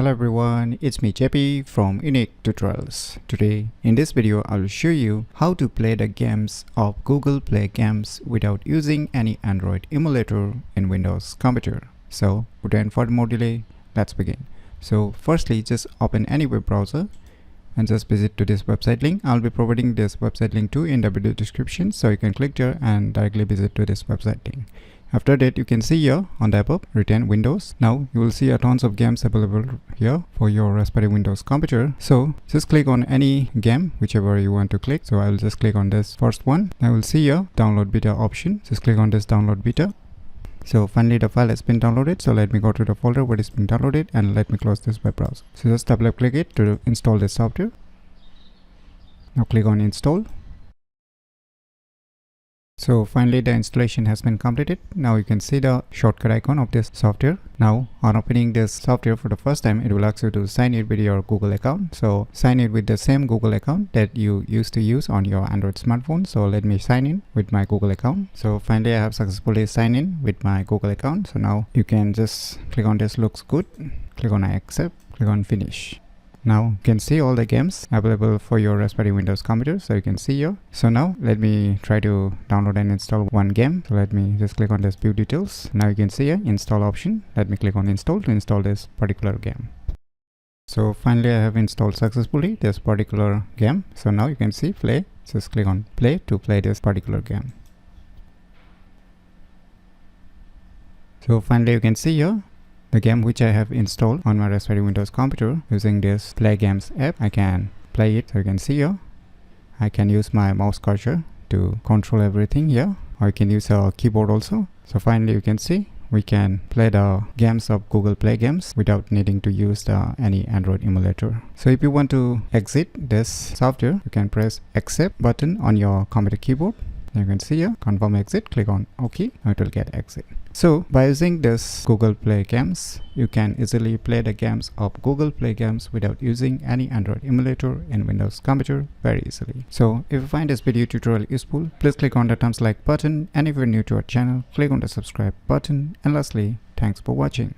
Hello everyone, it's me JP from UniqueTutorials. Today in this video I will show you how to play the games of Google Play games without using any Android emulator in Windows computer. So without further more delay, let's begin. So firstly, just open any web browser and just visit to this website link. I'll be providing this website link too in the video description, so you can click there and directly visit to this website link. After that, you can see here on the above written Windows. Now you will see a tons of games available here for your Raspberry Windows computer. So just click on any game, whichever you want to click. So I will just click on this first one. I will see here download beta option. Just click on this download beta. So finally the file has been downloaded. So let me go to the folder where it's been downloaded and let me close this web browser. So just double click it to install this software. Now click on install. So finally the installation has been completed. Now you can see the shortcut icon of this software. Now on opening this software for the first time, it will ask you to sign in with your Google account. So sign in with the same Google account that you used to use on your Android smartphone. So let me sign in with my Google account. So finally I have successfully signed in with my Google account. So now you can just click on this looks good, click on I accept, click on finish. Now you can see all the games available for your Raspberry Windows computer, so you can see here. So now let me try to download and install one game. So let me just click on this view details. Now you can see here install option. Let me click on install to install this particular game. So finally I have installed successfully this particular game. So now you can see play. Just click on play to play this particular game. So finally you can see here the game which I have installed on my Raspberry Windows computer using this Play Games app. I can play it. So you can see here I can use my mouse cursor to control everything here, or you can use a keyboard also. So finally you can see we can play the games of Google Play games without needing to use any Android emulator. So if you want to exit this software, you can press accept button on your computer keyboard. You can see here confirm exit, click on OK, and it will get exit. So by using this Google Play games, you can easily play the games of Google Play games without using any Android emulator in Windows computer very easily. So if you find this video tutorial useful, please click on the thumbs like button, and if you're new to our channel, click on the subscribe button, and lastly, thanks for watching.